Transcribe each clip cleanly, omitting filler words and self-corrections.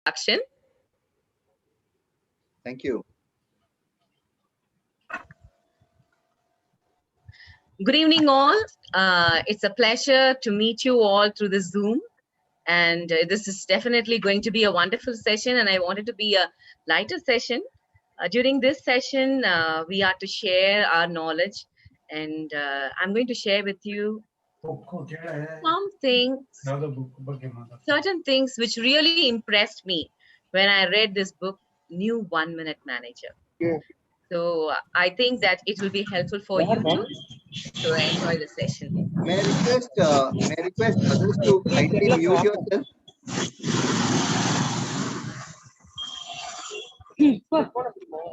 Action. Thank you. Good evening, all. It's a pleasure to meet you all through the Zoom. And this is definitely going to be a wonderful session. And I want it to be a lighter session. During this session, we are to share our knowledge. And I'm going to share with you some things, certain things which really impressed me when I read this book, New 1 Minute Manager. So I think that it will be helpful for you to enjoy the session. May I request others to kindly mute yourself? May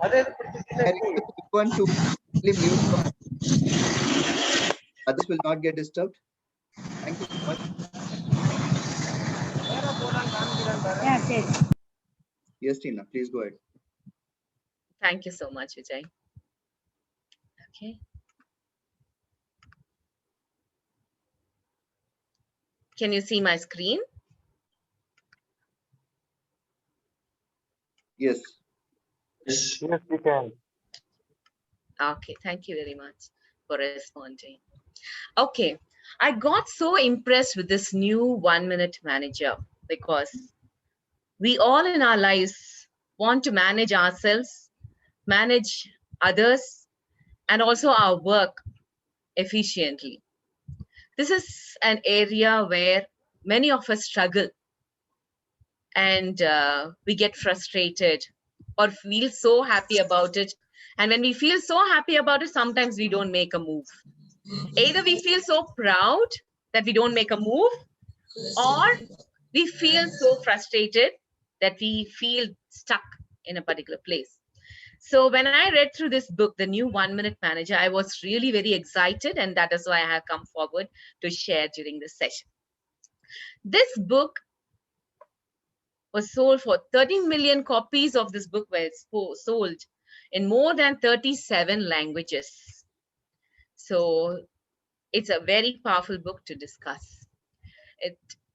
I request everyone to kindly mute yourself. Others will not get disturbed. Thank you so much. Yes, Tina, please go ahead. Thank you so much, Vijay. Okay. Can you see my screen? Yes. Yes, we can. Okay, thank you very much for responding. Okay, I got so impressed with this new 1 minute manager because we all in our lives want to manage ourselves, manage others, and also our work efficiently. This is an area where many of us struggle and we get frustrated or feel so happy about it. And when we feel so happy about it, sometimes we don't make a move. Either we feel so proud that we don't make a move, or we feel so frustrated that we feel stuck in a particular place. So when I read through this book, The New 1 Minute Manager, I was really very excited, and that is why I have come forward to share during this session. This book was sold for 13 million copies of this book were sold in more than 37 languages. So it's a very powerful book to discuss.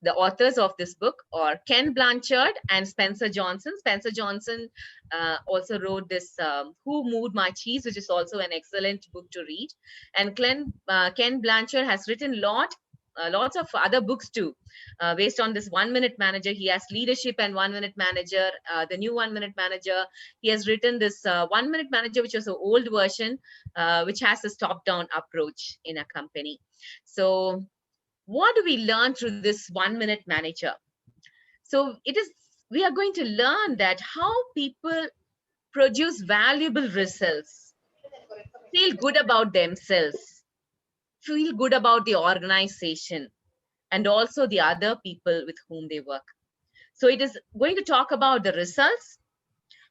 The authors of this book are Ken Blanchard and Spencer Johnson. Spencer Johnson also wrote this Who Moved My Cheese, which is also an excellent book to read. And Ken Blanchard has written lots of other books too, based on this 1 minute manager. He has Leadership and 1 minute manager, the new 1 minute manager. He has written this 1 minute manager, which was an old version, which has this top down approach in a company. So what do we learn through this 1 minute manager? So we are going to learn that how people produce valuable results, feel good about themselves, feel good about the organization, and also the other people with whom they work. So it is going to talk about the results,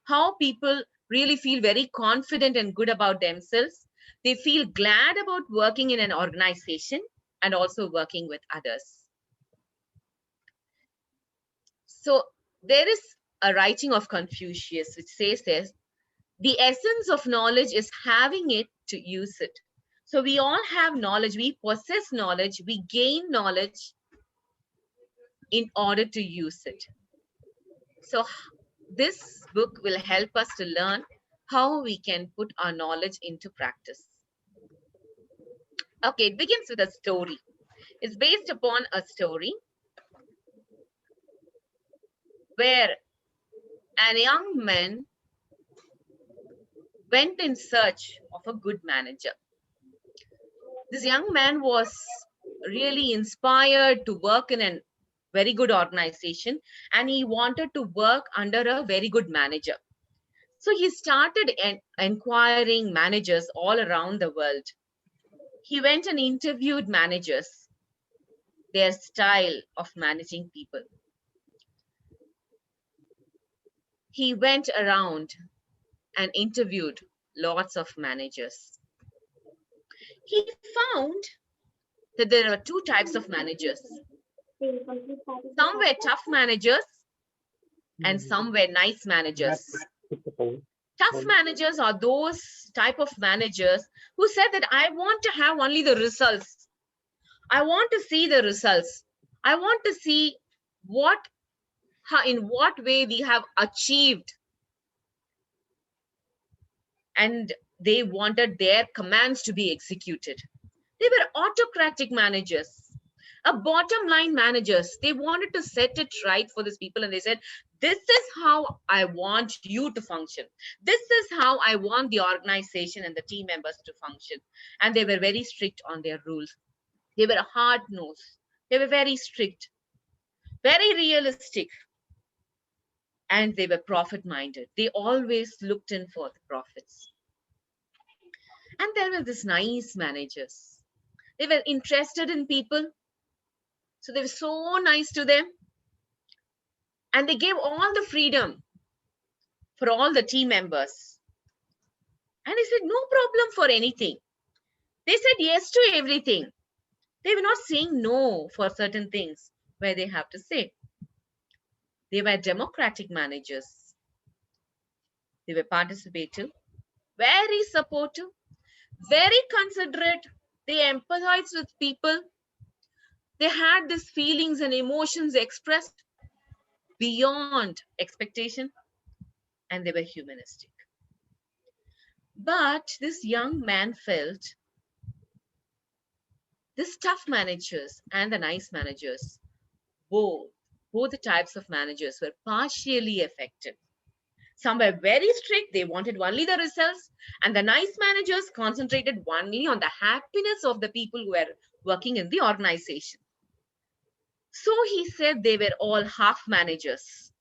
how people really feel very confident and good about themselves. They feel glad about working in an organization and also working with others. So there is a writing of Confucius which says this: the essence of knowledge is having it to use it. So we all have knowledge, we possess knowledge, we gain knowledge in order to use it. So this book will help us to learn how we can put our knowledge into practice. Okay, it begins with a story. It's based upon a story where a young man went in search of a good manager. This young man was really inspired to work in a very good organization, and he wanted to work under a very good manager. So he started inquiring managers all around the world. He went and interviewed managers, their style of managing people. He went around and interviewed lots of managers. He found that there are two types of managers. Some were tough managers and some were nice managers. Tough managers are those type of managers who said that I want to have only the results. I want to see the results. I want to see how, in what way we have achieved, and they wanted their commands to be executed. They were autocratic managers, a bottom line managers. They wanted to set it right for these people, and they said, this is how I want you to function. This is how I want the organization and the team members to function. And they were very strict on their rules. They were hard-nosed. They were very strict, very realistic, and they were profit-minded. They always looked in for the profits. And there were these nice managers. They were interested in people. So they were so nice to them. And they gave all the freedom for all the team members. And they said, no problem for anything. They said yes to everything. They were not saying no for certain things where they have to say. They were democratic managers. They were participative, very supportive, very considerate. They empathized with people. They had these feelings and emotions expressed beyond expectation, and they were humanistic. But this young man felt these tough managers and the nice managers, both the types of managers were partially effective. Some were very strict, they wanted only the results, and the nice managers concentrated only on the happiness of the people who were working in the organization. So he said they were all half managers.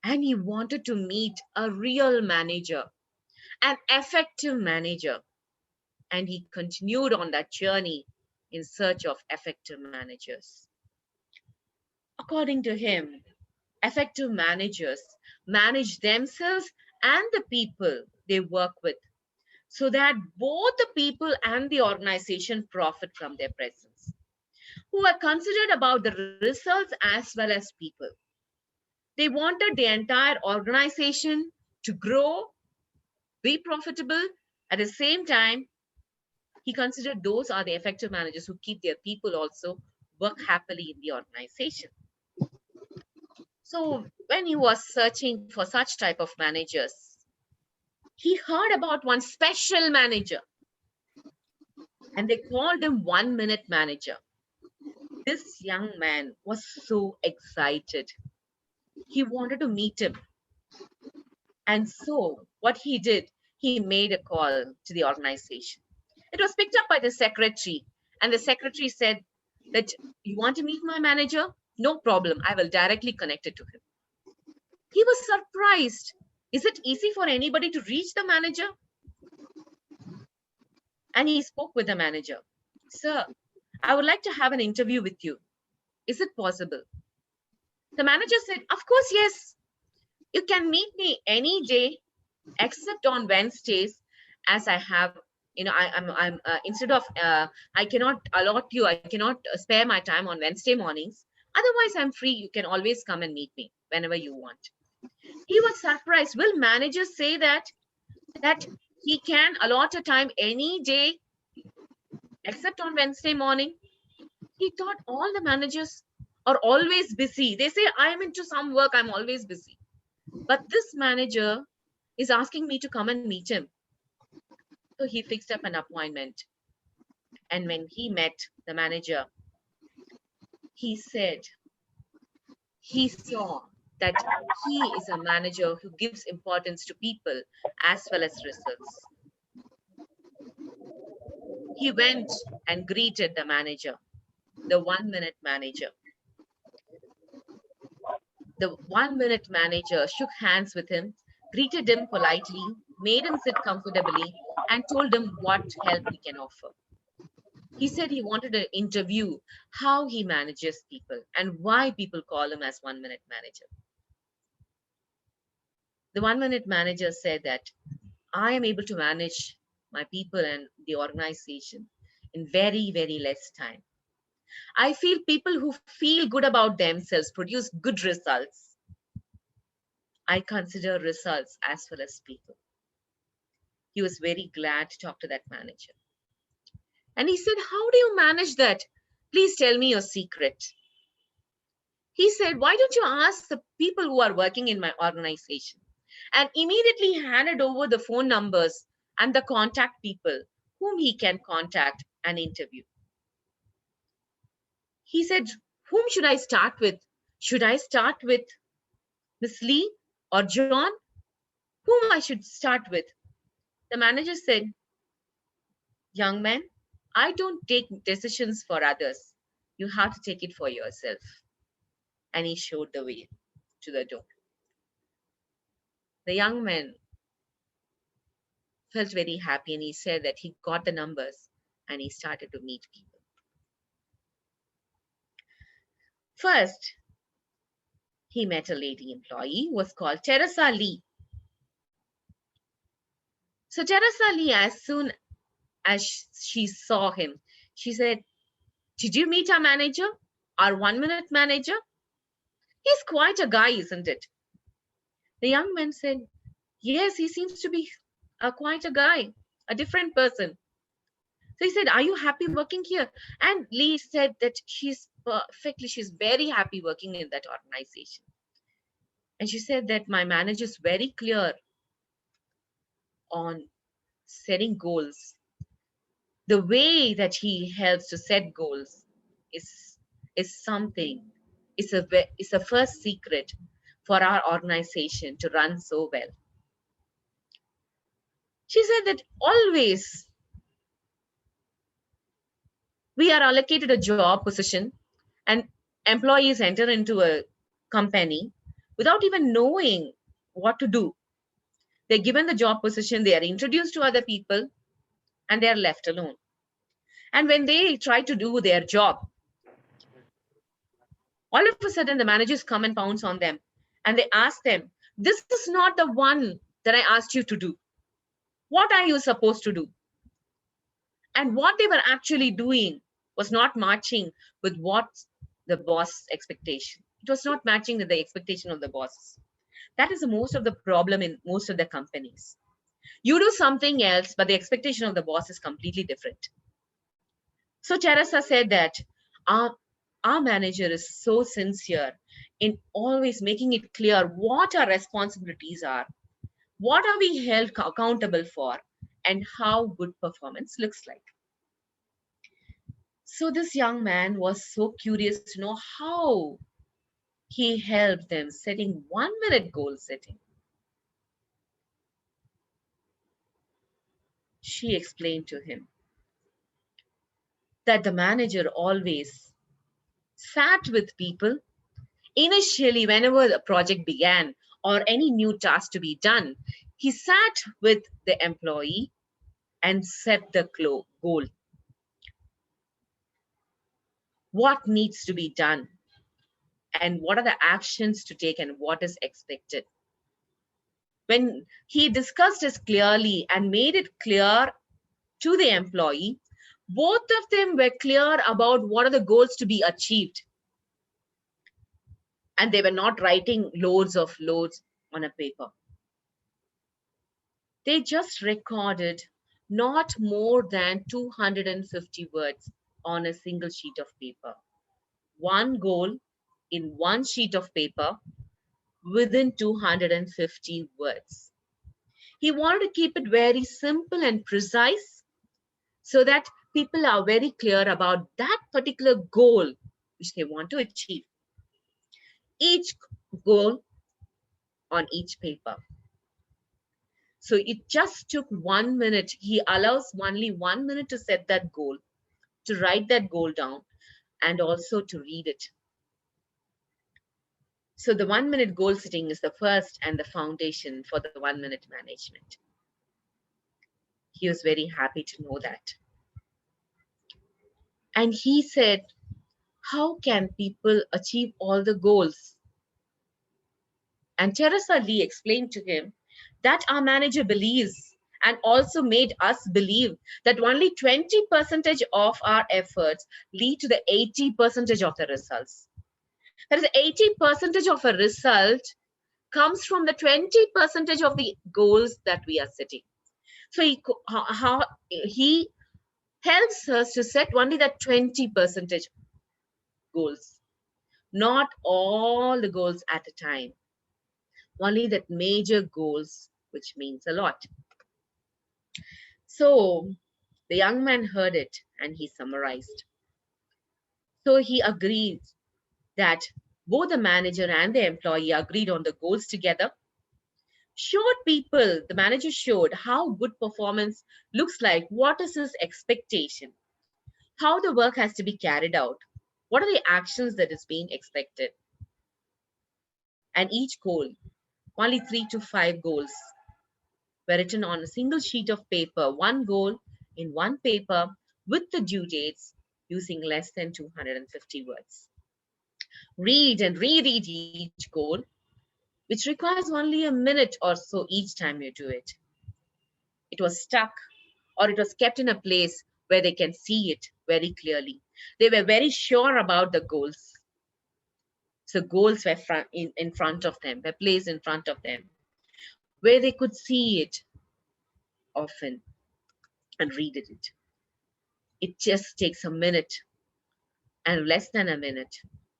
And he wanted to meet a real manager, an effective manager. And he continued on that journey in search of effective managers. According to him, effective managers manage themselves and the people they work with, so that both the people and the organization profit from their presence, who are considered about the results as well as people. They wanted the entire organization to grow, be profitable. At the same time, he considered those are the effective managers who keep their people also work happily in the organization. So when he was searching for such type of managers, he heard about one special manager, and they called him 1 minute manager. This young man was so excited. He wanted to meet him. And so what he did, he made a call to the organization. It was picked up by the secretary, and the secretary said that, you want to meet my manager? No problem, I will directly connect it to him. He was surprised. Is it easy for anybody to reach the manager? And he spoke with the manager. Sir, I would like to have an interview with you. Is it possible? The manager said, of course, yes. You can meet me any day except on Wednesdays, as I have, I'm instead of, I cannot allot you, I cannot spare my time on Wednesday mornings. Otherwise, I'm free. You can always come and meet me whenever you want. He was surprised. Will managers say that he can allot a time any day except on Wednesday morning? He thought all the managers are always busy. They say, I am into some work, I'm always busy. But this manager is asking me to come and meet him. So he fixed up an appointment. And when he met the manager, he said he saw that he is a manager who gives importance to people as well as results. He went and greeted the manager, the 1 minute manager. The 1 minute manager shook hands with him, greeted him politely, made him sit comfortably, and told him what help he can offer. He said he wanted to interview how he manages people and why people call him as 1 minute manager. The 1 minute manager said that I am able to manage my people and the organization in very, very less time. I feel people who feel good about themselves produce good results. I consider results as well as people. He was very glad to talk to that manager. And he said, how do you manage that? Please tell me your secret. He said, why don't you ask the people who are working in my organization? And immediately handed over the phone numbers and the contact people whom he can contact and interview. He said, whom should I start with? Should I start with Miss Lee or John? Whom I should start with? The manager said, young man, I don't take decisions for others. You have to take it for yourself. And he showed the way to the door. The young man felt very happy and he said that he got the numbers and he started to meet people. First, he met a lady employee who was called Teresa Lee. So Teresa Lee, as soon as she saw him, she said, did you meet our manager, our 1 minute manager? He's quite a guy, isn't it? The young man said, yes, he seems to be quite a guy, a different person. So he said, are you happy working here? And Lee said that she's very happy working in that organization. And she said that my manager is very clear on setting goals. The way that he helps to set goals is something, it's a first secret for our organization to run so well. She said that always we are allocated a job position and employees enter into a company without even knowing what to do. They're given the job position, they are introduced to other people, and they are left alone. And when they try to do their job, all of a sudden the managers come and pounce on them and they ask them, this is not the one that I asked you to do. What are you supposed to do? And what they were actually doing was not matching with what the boss expectation. It was not matching with the expectation of the boss. That is most of the problem in most of the companies. You do something else, but the expectation of the boss is completely different. So Teresa said that our manager is so sincere in always making it clear what our responsibilities are, what are we held accountable for, and how good performance looks like. So this young man was so curious to know how he helped them setting 1 minute goal setting. She explained to him that the manager always sat with people initially whenever the project began or any new task to be done. He sat with the employee and set the goal. What needs to be done and what are the actions to take and what is expected. When he discussed this clearly and made it clear to the employee, both of them were clear about what are the goals to be achieved. And they were not writing loads on a paper. They just recorded not more than 250 words on a single sheet of paper. One goal in one sheet of paper within 250 words. He wanted to keep it very simple and precise so that people are very clear about that particular goal which they want to achieve. Each goal on each paper. So it just took 1 minute. He allows only 1 minute to set that goal, to write that goal down, and also to read it. So the 1 minute goal setting is the first and the foundation for the 1 minute management. He was very happy to know that. And he said, how can people achieve all the goals? And Teresa Lee explained to him that our manager believes and also made us believe that only 20% of our efforts lead to the 80% of the results. That is 80% of a result comes from the 20% of the goals that we are setting. So he helps us to set only that 20% goals. Not all the goals at a time, only that major goals, which means a lot. So the young man heard it and he summarized. So he agreed that both the manager and the employee agreed on the goals together. The manager showed how good performance looks like, what is his expectation, how the work has to be carried out, what are the actions that is being expected. And each goal, only 3 to 5 goals, were written on a single sheet of paper, one goal in one paper with the due dates using less than 250 words. Read and reread each goal, which requires only a minute or so each time you do it. It was stuck or it was kept in a place where they can see it very clearly. They were very sure about the goals. So goals were in front of them, were placed in front of them, where they could see it often and read it. It just takes a minute and less than a minute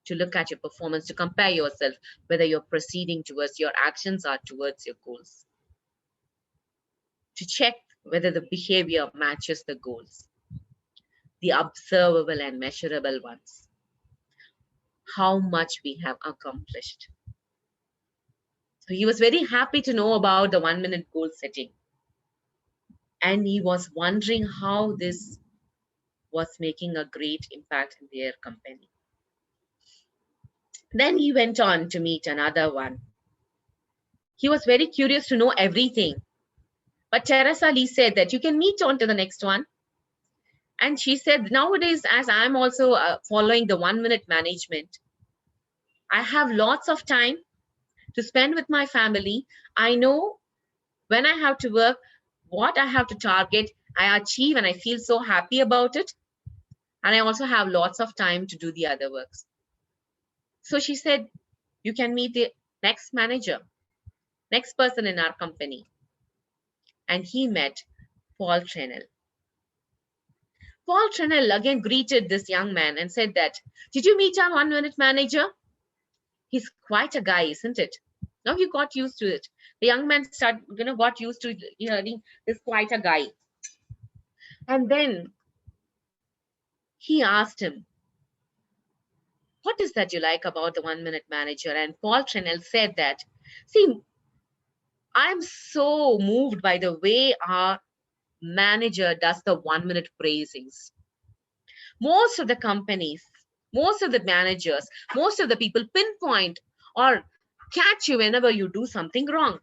to look at your performance, to compare yourself, whether you're proceeding towards your actions or towards your goals, to check whether the behavior matches the goals, the observable and measurable ones, how much we have accomplished. So he was very happy to know about the 1 minute goal setting. And he was wondering how this was making a great impact in their company. Then he went on to meet another one. He was very curious to know everything. But Teresa Lee said that you can meet on to the next one. And she said, nowadays, as I'm also following the 1 minute management, I have lots of time to spend with my family. I know when I have to work, what I have to target, I achieve, and I feel so happy about it. And I also have lots of time to do the other works. So she said, you can meet the next manager, next person in our company. And he met Paul Trenell. Paul Trenell again greeted this young man and said that, did you meet our 1 minute manager? He's quite a guy, isn't it? Now you got used to it. The young man got used to hearing this quite a guy. And then he asked him, what is that you like about the 1 minute manager? And Paul Trenell said that, see, I'm so moved by the way our manager does the 1 minute praisings. Most of the companies, most of the managers, most of the people pinpoint or catch you whenever you do something wrong.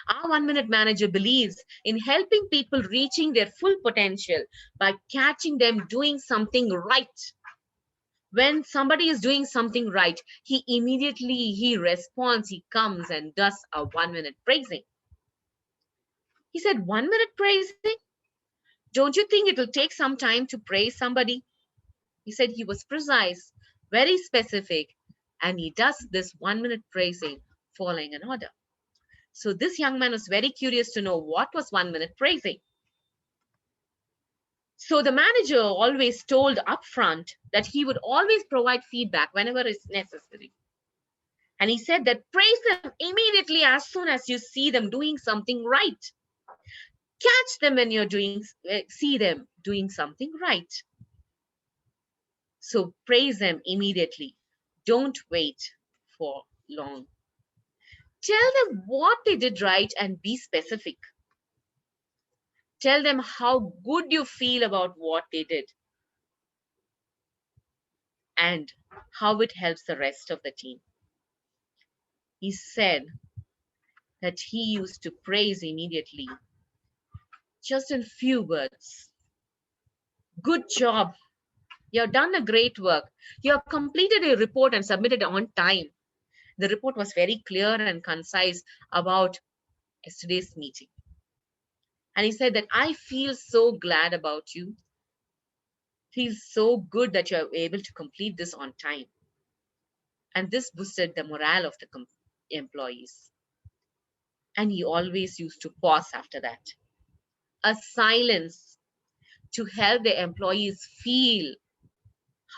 Our 1 minute manager believes in helping people reaching their full potential by catching them doing something right. When somebody is doing something right, he responds, he comes and does a 1 minute praising. He said, 1 minute praising? Don't you think it will take some time to praise somebody? He said he was precise, very specific, and he does this 1 minute praising following an order. So this young man was very curious to know what was 1 minute praising. So the manager always told upfront that he would always provide feedback whenever it's necessary. And he said that praise them immediately as soon as you see them doing something right. Catch them when you're see them doing something right. So praise them immediately. Don't wait for long. Tell them what they did right and be specific. Tell them how good you feel about what they did and how it helps the rest of the team. He said that he used to praise immediately, just in few words. Good job. You have done a great work. You have completed a report and submitted on time. The report was very clear and concise about yesterday's meeting. And he said that I feel so glad about you. Feels so good that you are able to complete this on time. And this boosted the morale of the employees. And he always used to pause after that. A silence to help the employees feel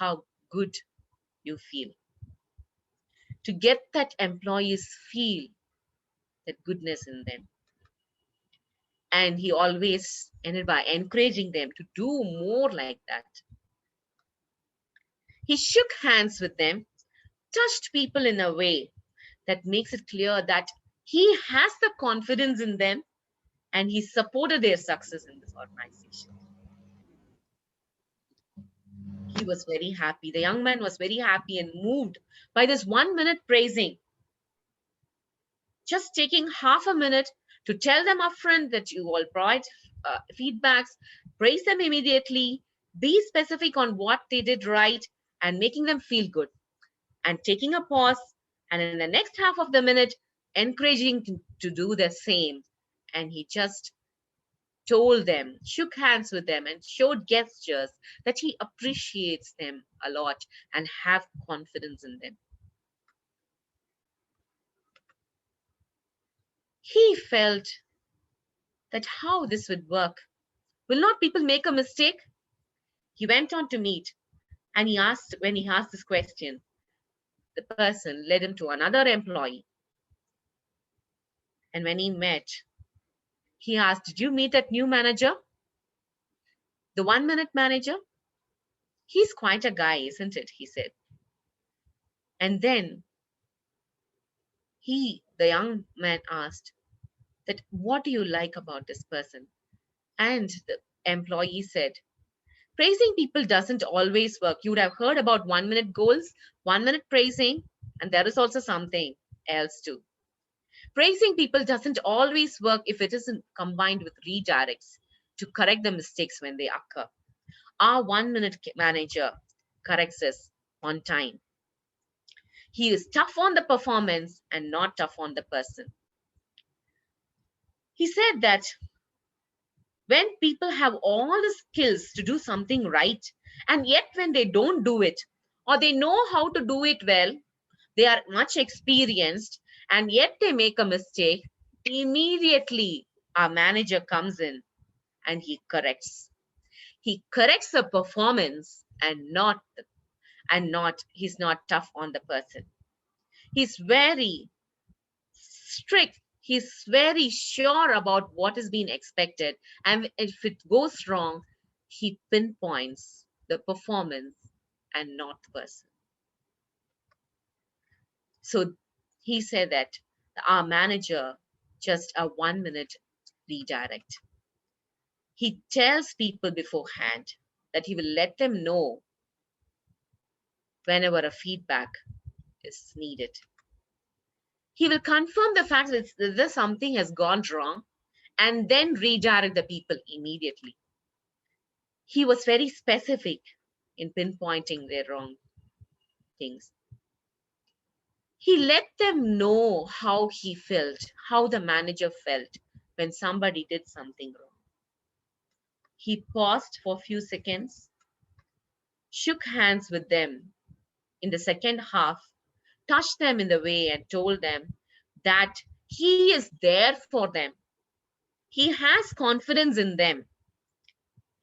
how good you feel. to get that employees feel that goodness in them. And he always ended by encouraging them to do more like that. He shook hands with them, touched people in a way that makes it clear that he has the confidence in them and he supported their success in this organization. He was very happy. The young man was very happy and moved by this 1 minute praising. Just taking half a minute to tell them upfront that you all provide feedbacks, praise them immediately, be specific on what they did right, and making them feel good. And taking a pause, and in the next half of the minute, encouraging to do the same. And he just told them, shook hands with them, and showed gestures that he appreciates them a lot and have confidence in them. He felt that how this would work. Will not people make a mistake? He went on to meet, and when he asked this question, the person led him to another employee. And when he met, he asked, did you meet that new manager? The 1 minute manager? He's quite a guy, isn't it? He said. And then the young man asked that, what do you like about this person? And the employee said, praising people doesn't always work. You would have heard about 1 minute goals, 1 minute praising, and there is also something else too. Praising people doesn't always work if it isn't combined with redirects to correct the mistakes when they occur. Our 1 minute manager corrects us on time. He is tough on the performance and not tough on the person. He said that when people have all the skills to do something right, and yet when they don't do it, or they know how to do it well, they are much experienced, and yet they make a mistake, immediately our manager comes in and he corrects. He corrects the performance and he's not tough on the person. He's very strict. He's very sure about what is being expected. And if it goes wrong, he pinpoints the performance and not the person. So he said that our manager, just a 1 minute redirect. He tells people beforehand that he will let them know whenever a feedback is needed. He will confirm the fact that something has gone wrong and then redirect the people immediately. He was very specific in pinpointing their wrong things. He let them know how he felt, how the manager felt when somebody did something wrong. He paused for a few seconds, shook hands with them in the second half, touched them in the way and told them that he is there for them. He has confidence in them.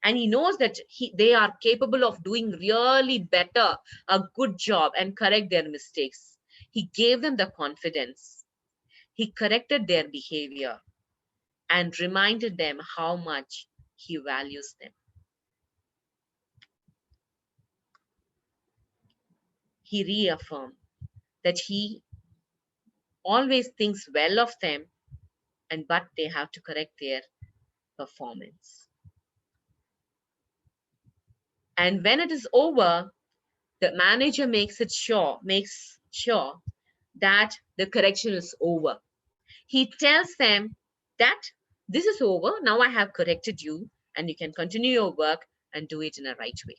And he knows that they are capable of doing really better, a good job, and correct their mistakes. He gave them the confidence. He corrected their behavior and reminded them how much he values them. He reaffirmed that he always thinks well of them, but they have to correct their performance. And when it is over, the manager makes sure that the correction is over. He tells them that this is over. Now I have corrected you and you can continue your work and do it in a right way.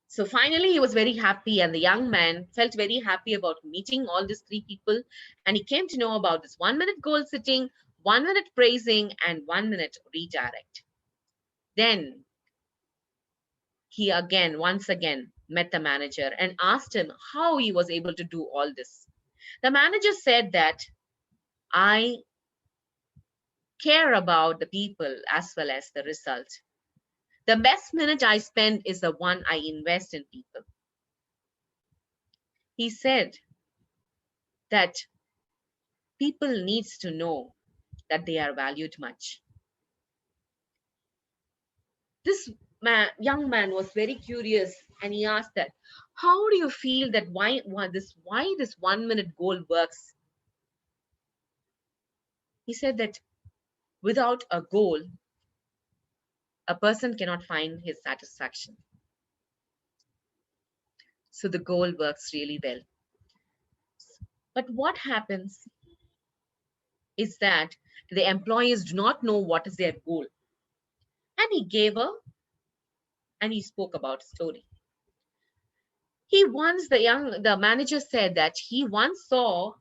So finally, he was very happy, and the young man felt very happy about meeting all these three people. And he came to know about this 1 minute goal setting, 1 minute praising, and 1 minute redirect. Then he once again met the manager and asked him how he was able to do all this. The manager said that I care about the people as well as the result. The best minute I spend is the one I invest in people. He said that people needs to know that they are valued much. This young man was very curious, and he asked that, how do you feel that why this 1 minute goal works? He said that without a goal, a person cannot find his satisfaction. So the goal works really well. But what happens is that the employees do not know what is their goal. And he gave a and he spoke about a story. The manager said that he once saw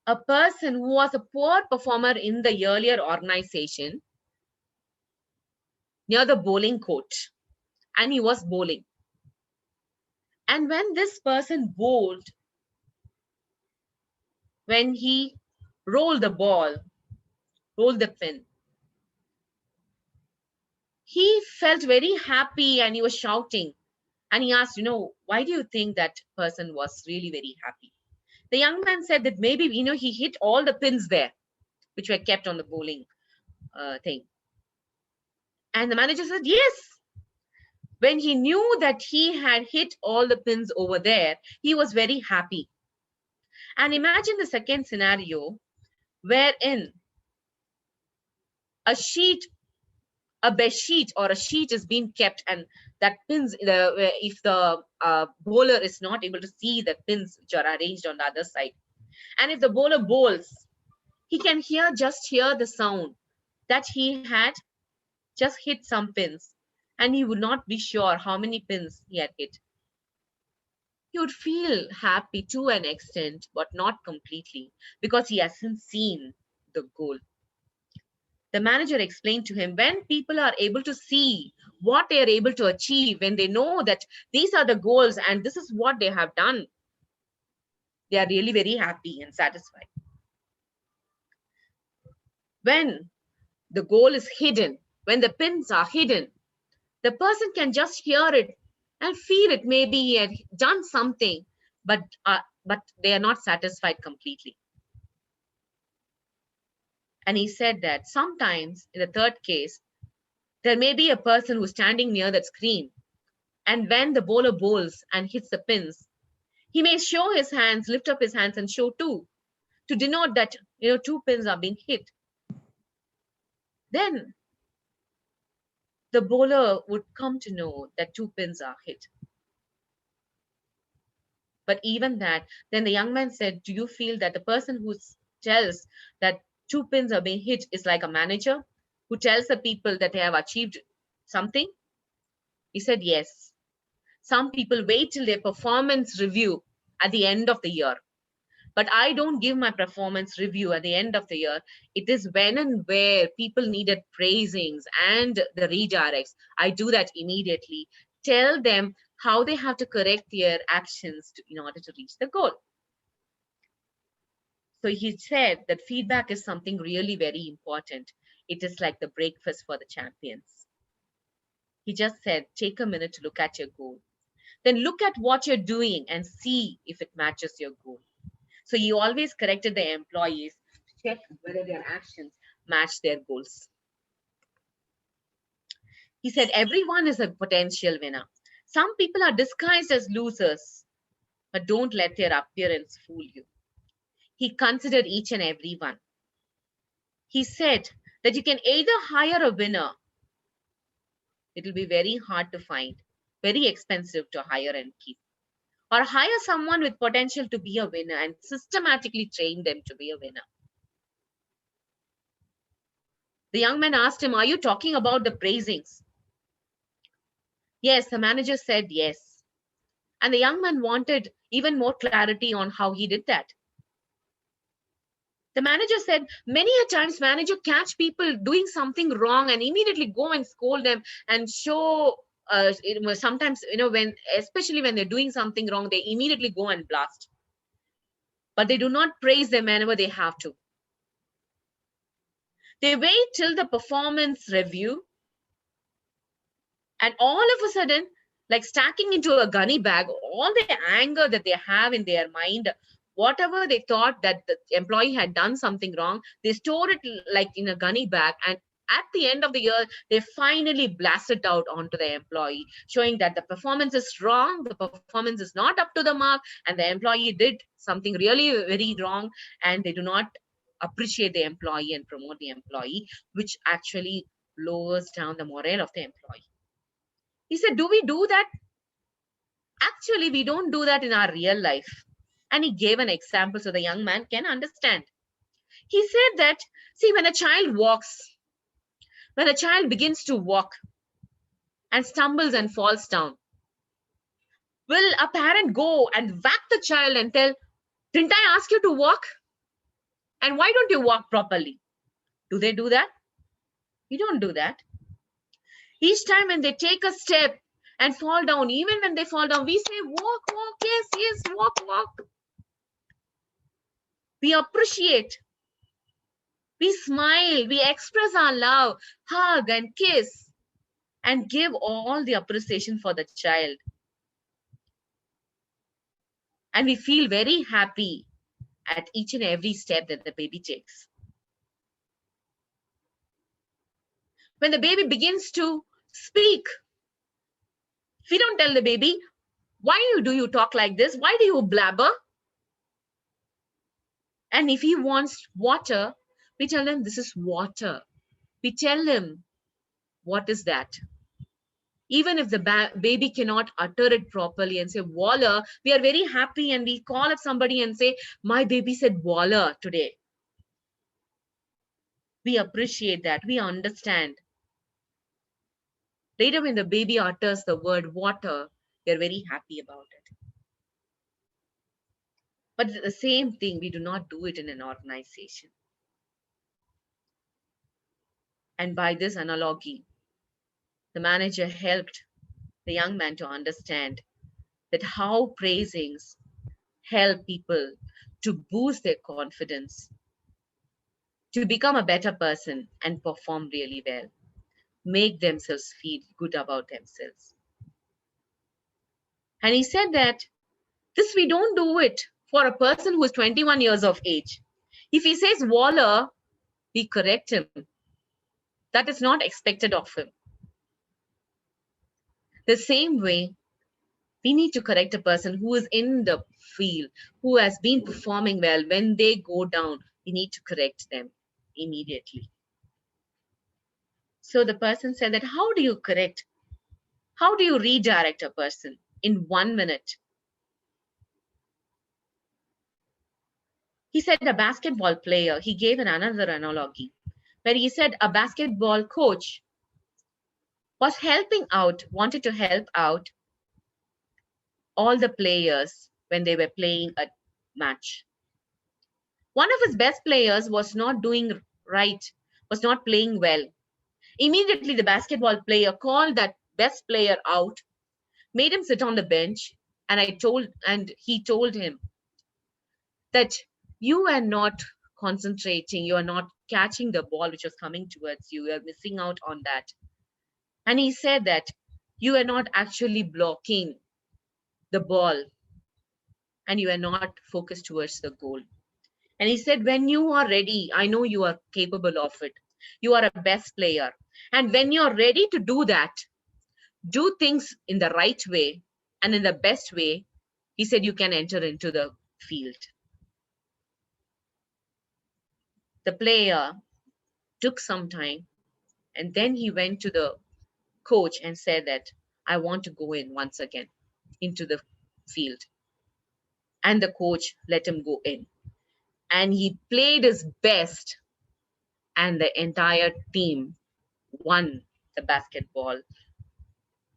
a person who was a poor performer in the earlier organization near the bowling court, and he was bowling. And when this person bowled, when he rolled the ball, rolled the pin, he felt very happy and he was shouting. And he asked, why do you think that person was really very happy? The young man said that maybe, he hit all the pins there, which were kept on the bowling thing. And the manager said, yes. When he knew that he had hit all the pins over there, he was very happy. And imagine the second scenario wherein a bed sheet or a sheet is being kept, and that pins, if the bowler is not able to see the pins which are arranged on the other side, and if the bowler bowls, he can just hear the sound that he had just hit some pins, and he would not be sure how many pins he had hit. He would feel happy to an extent, but not completely, because he hasn't seen the goal. The manager explained to him, when people are able to see what they are able to achieve, when they know that these are the goals and this is what they have done, they are really very happy and satisfied. When the goal is hidden, when the pins are hidden, the person can just hear it and feel it. Maybe he had done something, but they are not satisfied completely. And he said that sometimes, in the third case, there may be a person who's standing near that screen, and when the bowler bowls and hits the pins, he may show his hands, lift up his hands and show two, to denote that 2 pins are being hit. Then the bowler would come to know that 2 pins are hit. But even that, then the young man said, do you feel that the person who tells that 2 pins are being hit is like a manager who tells the people that they have achieved something? He said, yes. Some people wait till their performance review at the end of the year. But I don't give my performance review at the end of the year. It is when and where people needed praisings and the redirects. I do that immediately. Tell them how they have to correct their actions in order to reach the goal. So he said that feedback is something really very important. It is like the breakfast for the champions. He just said, take a minute to look at your goal. Then look at what you're doing and see if it matches your goal. So he always corrected the employees to check whether their actions match their goals. He said, everyone is a potential winner. Some people are disguised as losers, but don't let their appearance fool you. He considered each and every one. He said that you can either hire a winner. It will be very hard to find, very expensive to hire and keep. Or hire someone with potential to be a winner and systematically train them to be a winner. The young man asked him, are you talking about the praisings? Yes, the manager said yes. And the young man wanted even more clarity on how he did that. The manager said, many a times manager catch people doing something wrong and immediately go and scold them and show, sometimes, especially when they're doing something wrong, they immediately go and blast. But they do not praise them whenever they have to. They wait till the performance review, and all of a sudden, like stacking into a gunny bag, all the anger that they have in their mind, whatever they thought that the employee had done something wrong, they store it like in a gunny bag. And at the end of the year, they finally blast it out onto the employee, showing that the performance is wrong, the performance is not up to the mark, and the employee did something really very wrong, and they do not appreciate the employee and promote the employee, which actually lowers down the morale of the employee. He said, do we do that? Actually, we don't do that in our real life. And he gave an example so the young man can understand. He said that, see, when a child walks, when a child begins to walk and stumbles and falls down, will a parent go and whack the child and tell, didn't I ask you to walk? And why don't you walk properly? Do they do that? We don't do that. Each time when they take a step and fall down, even when they fall down, we say, walk, walk, yes, yes, walk, walk. We appreciate, we smile, we express our love, hug and kiss, and give all the appreciation for the child. And we feel very happy at each and every step that the baby takes. When the baby begins to speak, we don't tell the baby, why do you talk like this? Why do you blabber? And if he wants water, we tell him this is water. We tell him, what is that? Even if the baby cannot utter it properly and say waller, we are very happy and we call up somebody and say, my baby said waller today. We appreciate that. We understand. Later, when the baby utters the word water, we are very happy about it. But the same thing, we do not do it in an organization. And by this analogy, the manager helped the young man to understand that how praisings help people to boost their confidence, to become a better person and perform really well, make themselves feel good about themselves. And he said that this we don't do it for a person who is 21 years of age. If he says Waller, we correct him. That is not expected of him. The same way, we need to correct a person who is in the field, who has been performing well. When they go down, we need to correct them immediately. So the person said that, how do you correct? How do you redirect a person in 1 minute? He said a basketball player, he gave another analogy where he said a basketball coach was helping out, wanted to help out all the players when they were playing a match. One of his best players was not doing right, was not playing well. Immediately, the basketball player called that best player out, made him sit on the bench, and he told him that you are not concentrating, you are not catching the ball which was coming towards you, you are missing out on that. And he said that you are not actually blocking the ball and you are not focused towards the goal. And he said, when you are ready, I know you are capable of it. You are a best player. And when you're ready to do that, do things in the right way and in the best way, he said, you can enter into the field. The player took some time and then he went to the coach and said that I want to go in once again into the field. And the coach let him go in. And he played his best and the entire team won the basketball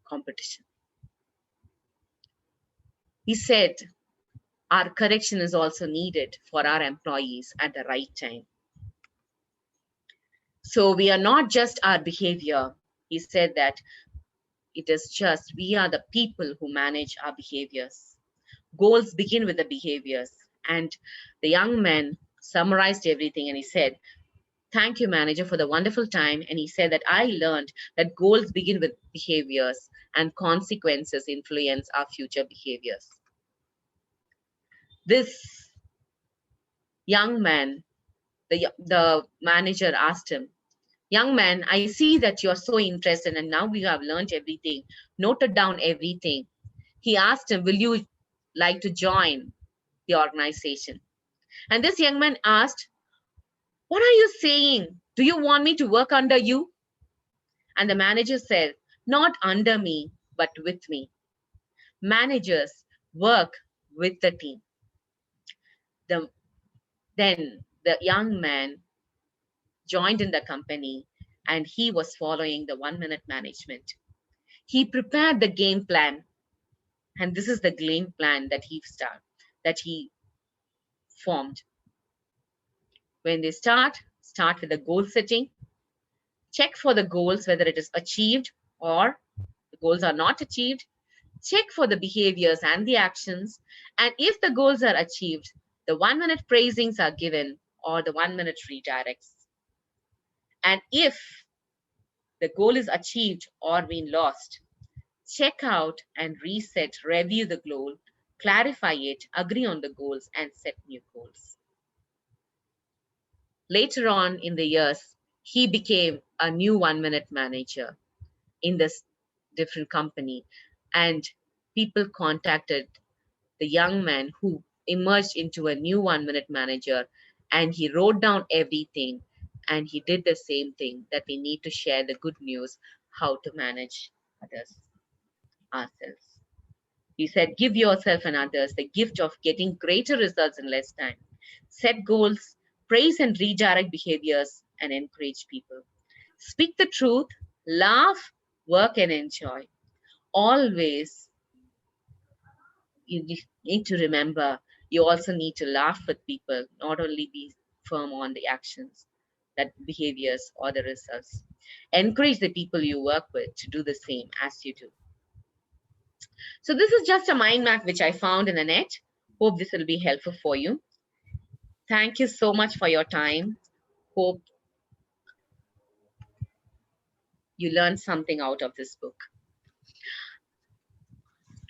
competition. He said, our correction is also needed for our employees at the right time. So we are not just our behavior. He said that it is just, we are the people who manage our behaviors. Goals begin with the behaviors. And the young man summarized everything and he said, Thank you, manager, for the wonderful time. And he said that I learned that goals begin with behaviors and consequences influence our future behaviors. This young man, the manager asked him, young man, I see that you're so interested and now we have learned everything, noted down everything. He asked him, will you like to join the organization? And this young man asked, what are you saying? Do you want me to work under you? And the manager said, not under me, but with me. Managers work with the team. Then the young man joined in the company and he was following the 1 minute management. He prepared the game plan, and this is the game plan that he formed. When they start with the goal setting, check for the goals whether it is achieved or the goals are not achieved, check for the behaviors and the actions, and if the goals are achieved, the 1 minute praisings are given or the 1 minute redirects. And if the goal is achieved or been lost, check out and reset, review the goal, clarify it, agree on the goals, and set new goals. Later on in the years, he became a new 1 minute manager in this different company, and people contacted the young man who emerged into a new 1 minute manager, and he wrote down everything and he did the same thing, that we need to share the good news, how to manage others, ourselves. He said, give yourself and others the gift of getting greater results in less time. Set goals, praise and redirect behaviors, and encourage people. Speak the truth, laugh, work, and enjoy. Always, you need to remember, you also need to laugh with people, not only be firm on the actions, that behaviors or the results. Encourage the people you work with to do the same as you do. So this is just a mind map which I found in the net. Hope this will be helpful for you. Thank you so much for your time. Hope you learned something out of this book.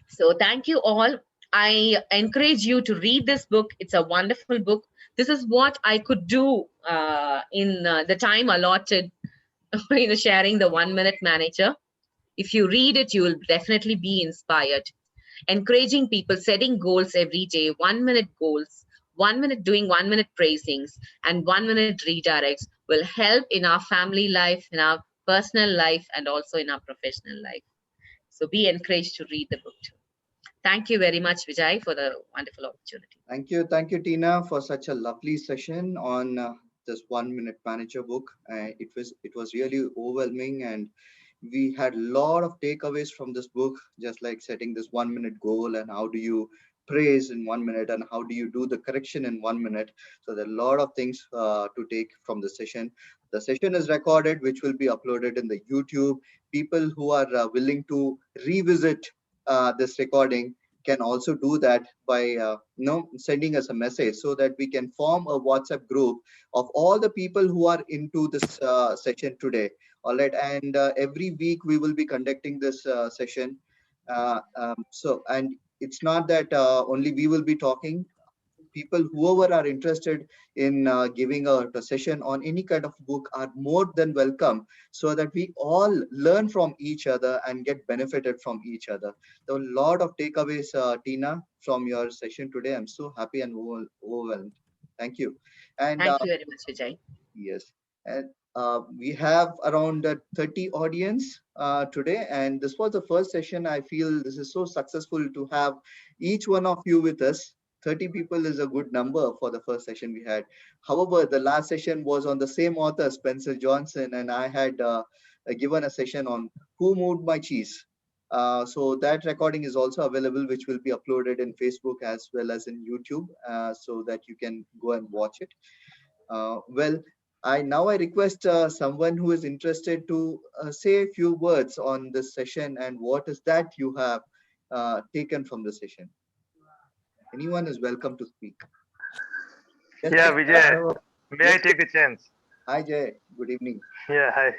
So thank you all. I encourage you to read this book. It's a wonderful book. This is what I could do in the time allotted in sharing the 1 minute manager. If you read it, you will definitely be inspired. Encouraging people, setting goals every day, 1 minute goals, 1 minute doing 1 minute praisings, and 1 minute redirects will help in our family life, in our personal life, and also in our professional life. So be encouraged to read the book too. Thank you very much, Vijay, for the wonderful opportunity. Thank you, Tina, for such a lovely session on this 1 minute manager book. It was really overwhelming, and we had a lot of takeaways from this book, just like setting this 1 minute goal and how do you praise in 1 minute and how do you do the correction in 1 minute. So there are a lot of things to take from the session. The session is recorded, which will be uploaded in the YouTube. People who are willing to revisit this recording can also do that by sending us a message, so that we can form a WhatsApp group of all the people who are into this session today. All right, and every week we will be conducting this session. And it's not that only we will be talking. People, whoever are interested in giving a session on any kind of book, are more than welcome, so that we all learn from each other and get benefited from each other. There were a lot of takeaways, Tina, from your session today. I'm so happy and overwhelmed. Thank you. And Thank you very much, Vijay. yes, and we have around 30 audience today, and this was the first session. I feel this is so successful to have each one of you with us. 30 people is a good number for the first session we had. However, the last session was on the same author, Spencer Johnson, and I had given a session on Who Moved My Cheese. So that recording is also available, which will be uploaded in Facebook as well as in YouTube, so that you can go and watch it. Well, I request someone who is interested to say a few words on this session, and what is that you have taken from the session. Anyone is welcome to speak. Yes, Yeah, yes, Vijay, may I yes, take the chance? Hi Jay, good evening. Yeah, hi.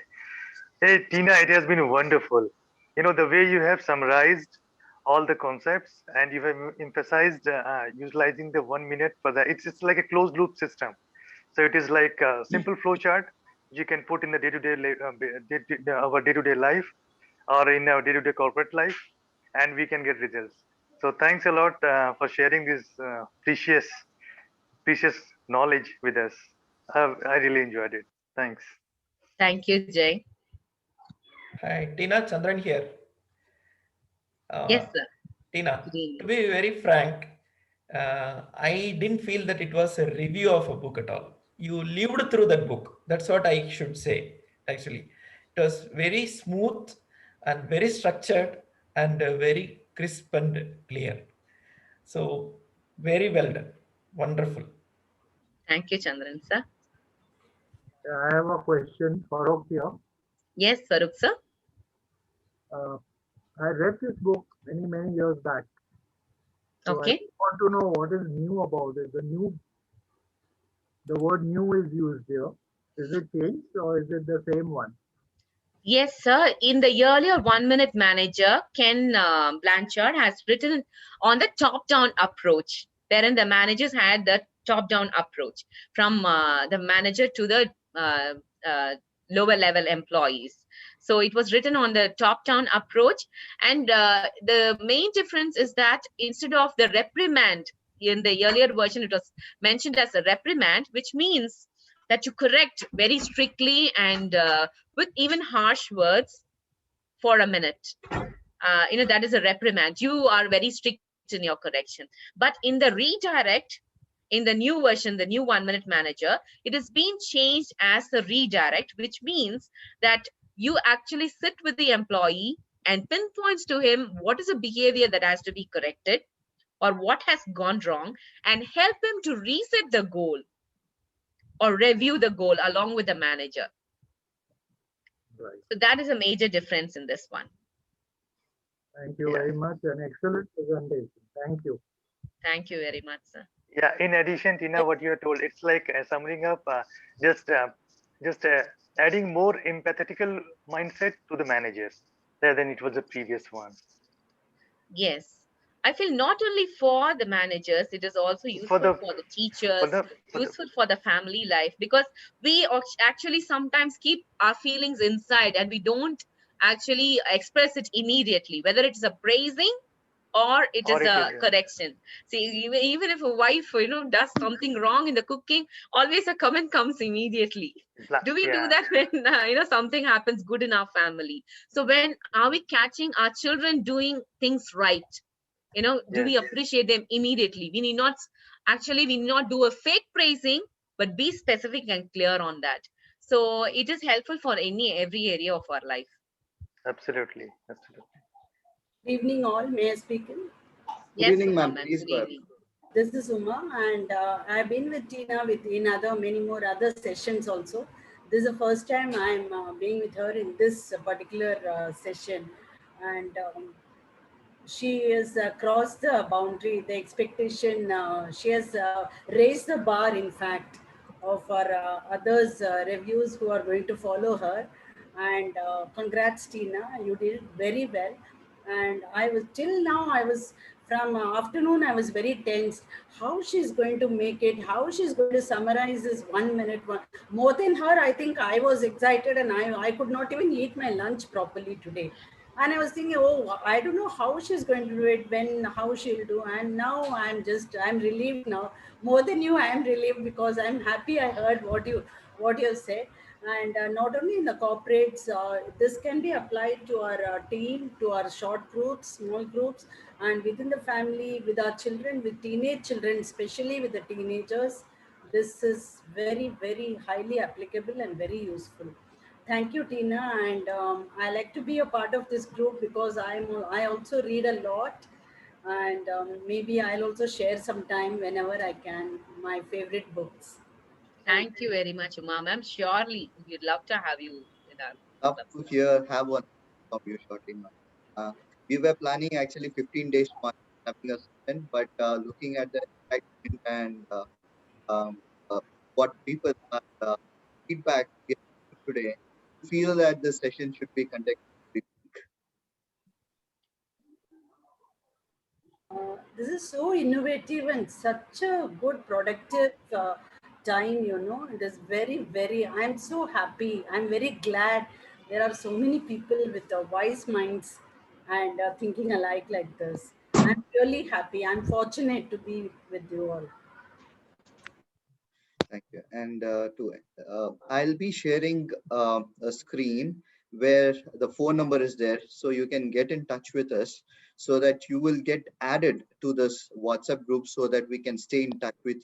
Hey, Tina, it has been wonderful. The way you have summarized all the concepts and you have emphasized utilizing the 1 minute for that. It's like a closed loop system. So it is like a simple flow chart you can put in the our day-to-day life or in our day-to-day corporate life, and we can get results. So thanks a lot for sharing this precious knowledge with us. I really enjoyed it. Thanks. Thank you, Jay. Hi, Tina Chandran here. Yes, Uh, sir. Tina, Good to evening. be very frank, I didn't feel that it was a review of a book at all. You lived through that book. That's what I should say, actually. It was very smooth and very structured and very crisp and clear. So, very well done. Wonderful. Thank you, Chandran, sir. I have a question, Farooq here. Yes, Farooq, sir. Uh, I read this book many years back, so I Okay. just want to know what is new about it. The word new is used here. Is it changed or is it the same one? Yes, sir. In the earlier 1 minute manager, Ken Blanchard has written on the top-down approach, wherein the managers had the top-down approach from the manager to the uh, uh, lower level employees. So it was written on the top-down approach, and the main difference is that instead of the reprimand in the earlier version, it was mentioned as a reprimand, which means that you correct very strictly and with even harsh words for a minute. That is a reprimand. You are very strict in your correction. But in the redirect, in the new version, the new 1 minute manager, it has been changed as the redirect, which means that you actually sit with the employee and pinpoints to him what is a behavior that has to be corrected or what has gone wrong, and help him to reset the goal or review the goal along with the manager. Right. So that is a major difference in this one. Thank you Yeah. very much. An excellent presentation. Thank you. Thank you very much, sir. Yeah. In addition, Tina, what you are told, it's like summing up, just uh, just adding more empathetical mindset to the managers rather than it was the previous one. Yes. I feel not only for the managers, it is also For useful the for the for teachers, the for the useful for the family life, because we actually sometimes keep our feelings inside and we don't actually express it immediately, whether it's a praising or it or is it is a correction. See, even if a wife does something wrong in the cooking, always a comment comes immediately. Do we do yeah. that when something happens good in our family? So when are we catching our children doing things right? Do Yes. we appreciate them immediately? We need not do a fake praising, but be specific and clear on that. So it is helpful for every area of our life. Absolutely. Absolutely. Good evening, all. May I speak in? Good Yes, evening, Uma, ma'am. ma'am. Please Good go ahead. evening. This is Uma, and I've been with Tina in many more other sessions also. This is the first time I'm being with her in this particular session, and she has crossed the boundary, the expectation. She has raised the bar, in fact, of our others' reviews who are going to follow her. And congrats, Tina. You did very well. And I was till now, I was from afternoon, I was very tense. How she's going to make it, how she's going to summarize this 1 minute one. More than her, I think I was excited and I could not even eat my lunch properly today. And I was thinking, oh, I don't know how she's going to do it, how she'll do. And now I'm relieved now. More than you, I am relieved because I'm happy I heard what you said. And not only in the corporates, this can be applied to our team, to our short groups, small groups, and within the family, with our children, with teenage children, especially with the teenagers. This is very highly applicable and very useful. Thank you, Tina. And I like to be a part of this group because I also read a lot, and maybe I'll also share some time whenever I can my favorite books. Thank Thank you very much, Uma, ma'am. Surely, we'd love to have you in our Love club. to hear, have one of you shortly, ma'am. We were planning actually 15 days to having a session, but looking at the excitement and um, what people are feedback we have today, feel that this session should be conducted? This is so innovative and such a good productive time, you know. It is very, I'm so happy. I'm very glad there are so many people with wise minds and thinking alike like this. I'm really happy. I'm fortunate to be with you all. Thank you. And I'll be sharing a screen where the phone number is there, so you can get in touch with us, so that you will get added to this WhatsApp group, so that we can stay in touch with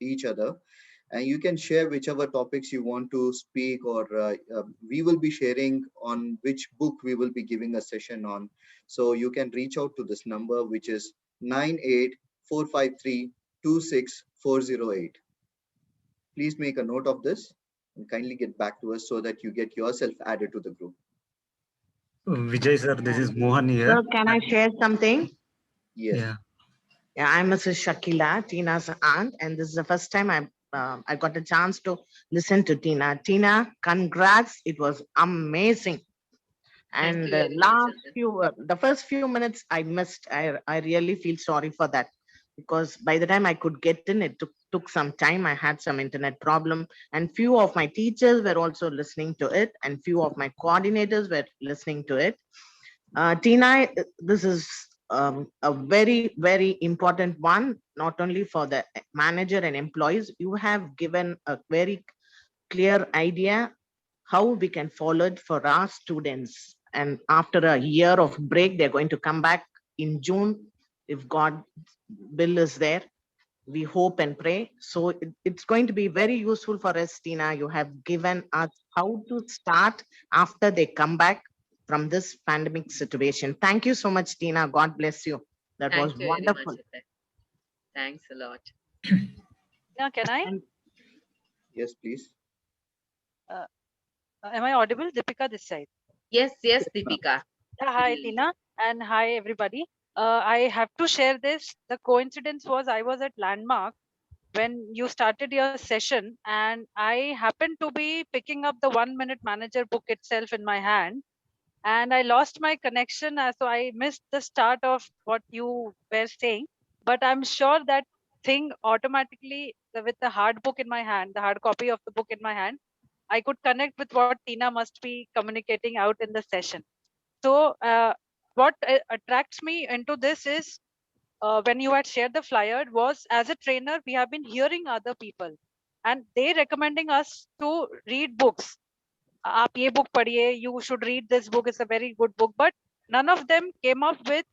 each other. And you can share whichever topics you want to speak, or we will be sharing on which book we will be giving a session on. So you can reach out to this number, which is 9845326408. Please make a note of this and kindly get back to us so that you get yourself added to the group. Vijay sir, this is Mohan here. So can I share something? Yes. Yeah, I'm Mrs. Shakila, Tina's aunt, and this is the first time I got a chance to listen to Tina. Tina, congrats! It was amazing. And the first few minutes I missed. I really feel sorry for that, because by the time I could get in, it took some time. I had some internet problem, and few of my teachers were also listening to it, and few of my coordinators were listening to it. Tina, this is a very important one, not only for the manager and employees. You have given a very clear idea how we can follow it for our students. And after a year of break, they're going to come back in June, if God will is there. We hope and pray. So it's going to be very useful for us, Tina. You have given us how to start after they come back from this pandemic situation. Thank you so much, Tina. God bless you. That was wonderful. Thanks a lot. Now, can I? Yes, please. Am I audible? Deepika this side. Yes, Deepika. Hi, Tina, and hi, everybody. I have to share this. The coincidence was I was at Landmark when you started your session, and I happened to be picking up the 1 Minute Manager book itself in my hand, and I lost my connection, so I missed the start of what you were saying. But I'm sure that thing automatically, with the hard book in my hand, the hard copy of the book in my hand, I could connect with what Tina must be communicating out in the session. So what attracts me into this is when you had shared the flyer was, as a trainer, we have been hearing other people and they recommending us to read books. Aap ye book padhiye, you should read this book, it's a very good book. But none of them came up with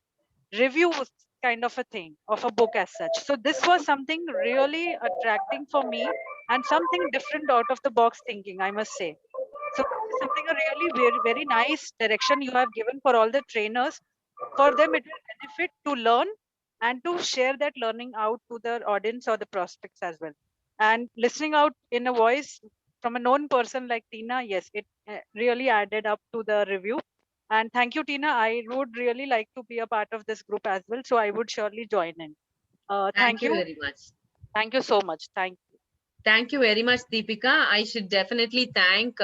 reviews kind of a thing of a book as such. So this was something really attracting for me and something different out of the box thinking, I must say. So something a really very nice direction you have given for all the trainers. For them, it will benefit to learn and to share that learning out to the audience or the prospects as well. And listening out in a voice from a known person like Tina, yes, it really added up to the review. And thank you, Tina. I would really like to be a part of this group as well. So I would surely join in. Thank you very much. Thank you so much. Thank you. Thank you very much, Deepika. I should definitely thank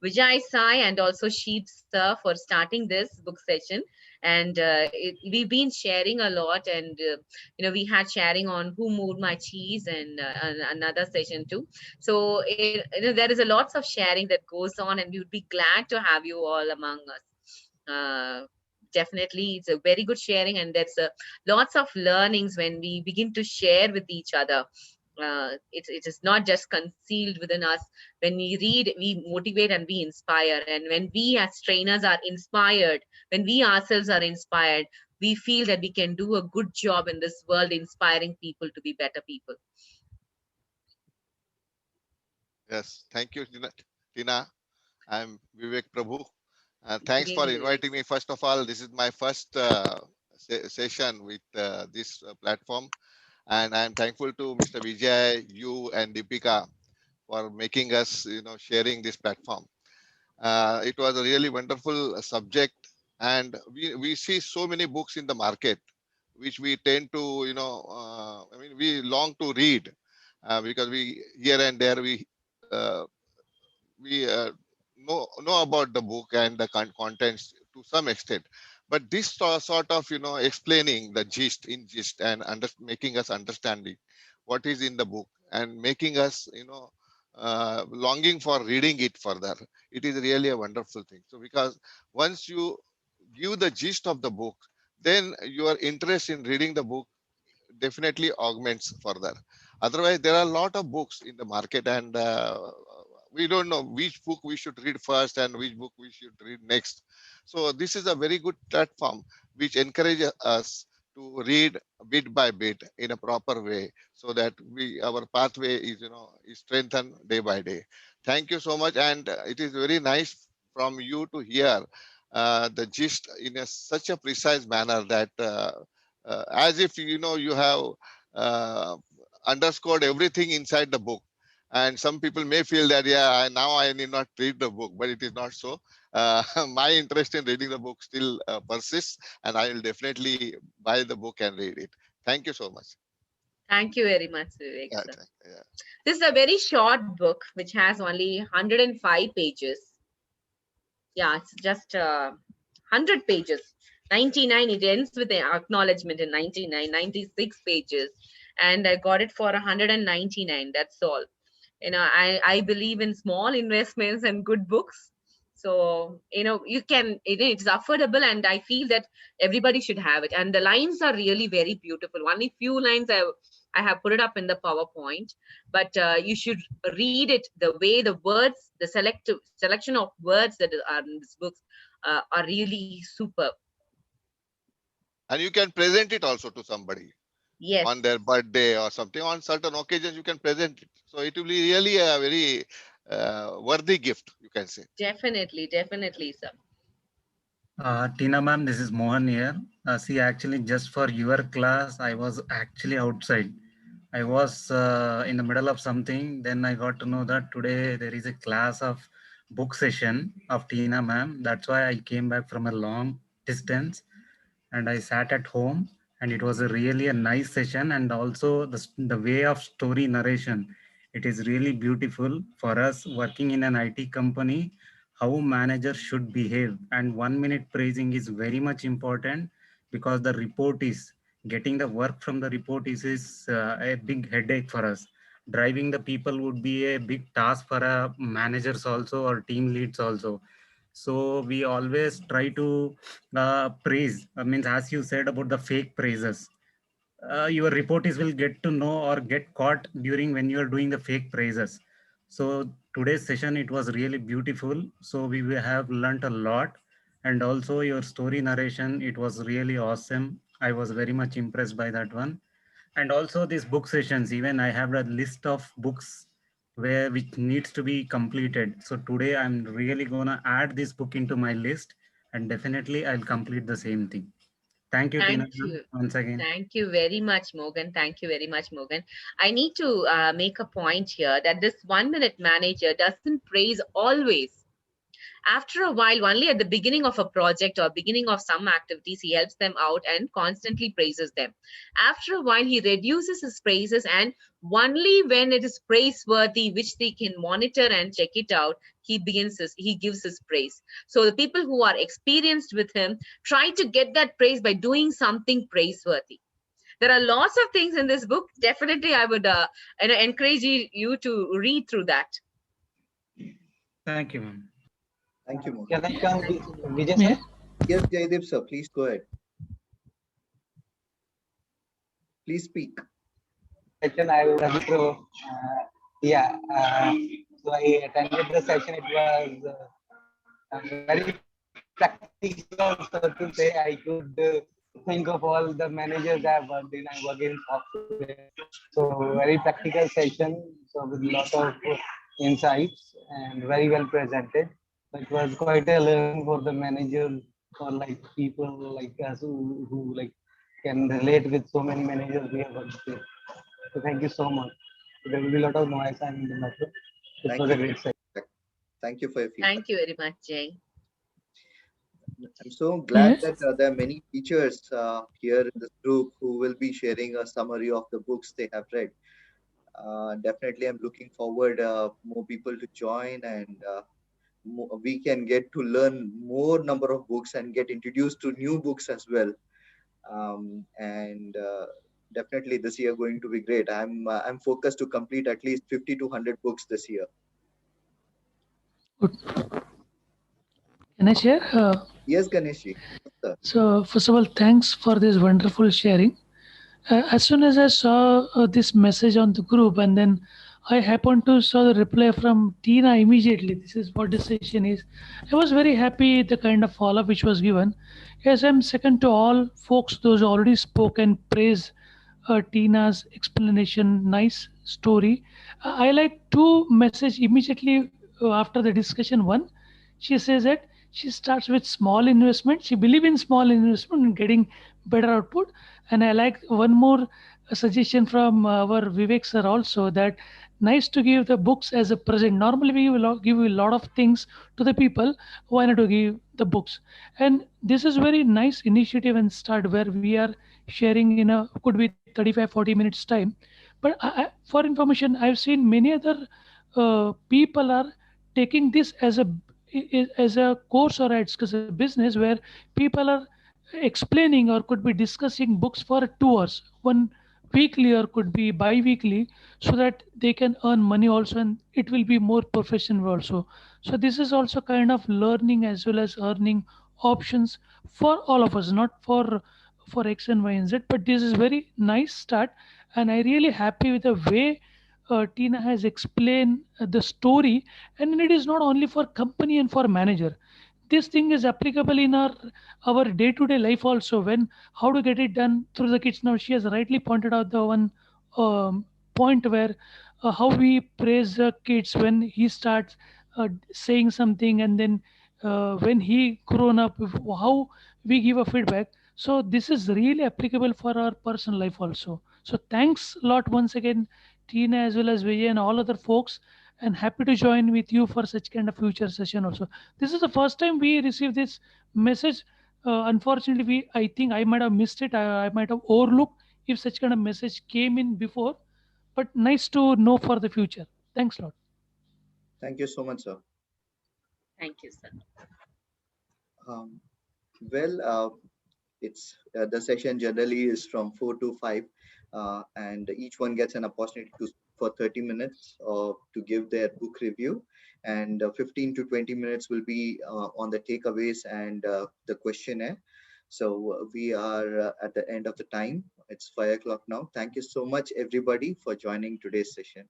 Vijay Sai and also Sheep sir for starting this book session. And we've been sharing a lot, and we had sharing on Who Moved My Cheese and another session too. So there is a lots of sharing that goes on, and we would be glad to have you all among us. Definitely, it's a very good sharing, and there's lots of learnings when we begin to share with each other. It is not just concealed within us. When we read, we motivate and we inspire. And when we as trainers are inspired, when we ourselves are inspired, we feel that we can do a good job in this world, inspiring people to be better people. Yes, thank you, Tina. I'm Vivek Prabhu. Thanks for inviting me. First of all, this is my first session with this platform. And I'm thankful to Mr. Vijay, you and Deepika for making us, sharing this platform. It was a really wonderful subject. And we see so many books in the market, which we tend to, we long to read because we here and there we we know about the book and the contents to some extent, but this sort of explaining the gist and making us understanding what is in the book and making us longing for reading it further, it is really a wonderful thing. So because once you give the gist of the book, then your interest in reading the book definitely augments further. Otherwise, there are a lot of books in the market, and we don't know which book we should read first and which book we should read next. So this is a very good platform which encourages us to read bit by bit in a proper way, so that our pathway is strengthened day by day. Thank you so much, and it is very nice from you to hear the gist in such a precise manner that as if you have uh, underscored everything inside the book. And some people may feel that now I need not read the book, but it is not so. My interest in reading the book still persists, and I will definitely buy the book and read it. Thank you so much. Thank you very much, Vivek. Yeah, Sir. yeah. This is a very short book which has only 105 pages. Yeah, it's just 100 pages. 99, it ends with an acknowledgement in 99, 96 pages. And I got it for 199. That's all. I believe in small investments and good books. So, it's affordable, and I feel that everybody should have it. And the lines are really very beautiful. Only few lines I have put it up in the PowerPoint, but you should read it the way the words, the selection of words that are in this book are really superb. And you can present it also to somebody. Yes. On their birthday or something. On certain occasions, you can present it. So it will be really a very worthy gift, you can say. Definitely, sir. Tina ma'am, this is Mohan here. See, actually, just for your class, I was actually outside. I was in the middle of something. Then I got to know that today there is a class of book session of Tina ma'am. That's why I came back from a long distance, and I sat at home, and it was really a nice session. And also the way of story narration, it is really beautiful for us working in an IT company, how managers should behave. And 1 minute praising is very much important, because the report is getting the work from the report is a big headache for us. Driving the people would be a big task for managers also, or team leads also. So we always try to praise. Means, as you said about the fake praises, your reportees will get to know or get caught during when you are doing the fake praises. So today's session, it was really beautiful. So we will have learnt a lot. And also your story narration, it was really awesome. I was very much impressed by that one. And also these book sessions, even I have a list of books which needs to be completed. So today I'm really gonna add this book into my list, and definitely I'll complete the same thing. Thank you, Tina, Thank you. once again. Thank you very much, Morgan. Thank you very much, Morgan. I need to make a point here that this 1 minute manager doesn't praise always. After a while, only at the beginning of a project or beginning of some activities, he helps them out and constantly praises them. After a while, he reduces his praises, and only when it is praiseworthy, which they can monitor and check it out, he gives his praise. So the people who are experienced with him try to get that praise by doing something praiseworthy. There are lots of things in this book. Definitely, I would encourage you to read through that. Thank you, ma'am. Thank you, Mohan. Can I come, Vijay sir? Yes, Jaideep sir, please go ahead. Please speak. Session I would like to, so I attended the session. It was very practical, so to say. I could think of all the managers I have worked in. I work in software, so very practical session. So with a lot of insights and very well presented. It was quite a learning for the managers, or like people like us who like can relate with so many managers we have worked with. So thank you so much. There will be a lot of noise and the metro. It was a great session. Thank you for your feedback. Thank you very much, Jay. I'm so glad that there are many teachers here in this group who will be sharing a summary of the books they have read. Definitely, I'm looking forward more people to join, and we can get to learn more number of books and get introduced to new books as well. And definitely this year going to be great. I'm focused to complete at least 50 to 100 books this year. Good. Can I share? Yes, Ganeshi. Sir. So first of all, thanks for this wonderful sharing. As soon as I saw this message on the group, and then I happened to saw the reply from Tina immediately. This is what the session is. I was very happy the kind of follow-up which was given. Yes, I'm second to all folks those who already spoke and praised Tina's explanation. Nice story. I like two message immediately after the discussion. One, she says that she starts with small investment. She believe in small investment and getting better output. And I like one more suggestion from our Vivek sir also, that nice to give the books as a present. Normally we will give a lot of things to the people. Why not to give the books? And this is very nice initiative and start where we are sharing in a could be 35-40 minutes time. But for information, I've seen many other people are taking this as a course or as a business where people are explaining or could be discussing books for 2 hours, one weekly or could be bi-weekly, so that they can earn money also, and it will be more professional also. So this is also kind of learning as well as earning options for all of us, not for X and Y and Z, but this is very nice start. And I really happy with the way Tina has explained the story. And it is not only for company and for manager. This thing is applicable in our day-to-day life also, when how to get it done through the kids. Now she has rightly pointed out the one point where how we praise the kids when he starts saying something, and then when he grown up, how we give a feedback. So this is really applicable for our personal life also. So thanks a lot once again, Tina, as well as Vijay and all other folks, and happy to join with you for such kind of future session also. This is the first time we received this message. Unfortunately, I think I might have missed it. I might have overlooked if such kind of message came in before. But nice to know for the future. Thanks a lot. Thank you so much, sir. Thank you, sir. Well, it's the session generally is from 4 to 5, and each one gets an opportunity for 30 minutes to give their book review, and 15 to 20 minutes will be on the takeaways and the questionnaire. So we are at the end of the time. It's 5 o'clock now. Thank you so much, everybody, for joining today's session.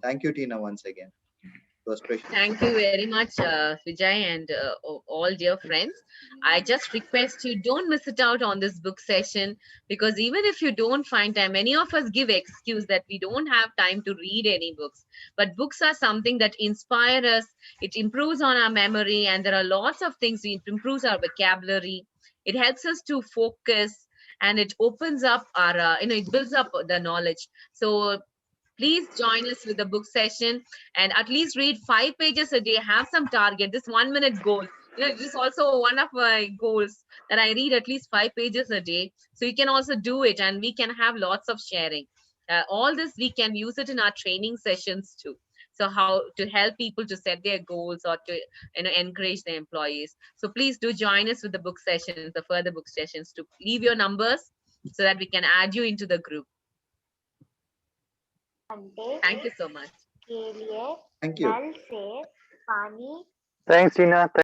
Thank you, Tina, once again. Thank you very much, Vijay, and all dear friends. I just request you don't miss it out on this book session, because even if you don't find time, many of us give excuse that we don't have time to read any books. But books are something that inspire us. It improves on our memory, and there are lots of things. It improves our vocabulary. It helps us to focus, and it opens up our, it builds up the knowledge. So please join us with the book session, and at least read 5 pages a day. Have some target. This 1 minute goal. This is also one of my goals, that I read at least 5 pages a day. So you can also do it, and we can have lots of sharing. All this, we can use it in our training sessions too. So how to help people to set their goals, or to encourage their employees. So please do join us with the book sessions, the further book sessions, to leave your numbers so that we can add you into the group. Thank you so much. Thank you. Thanks, Tina.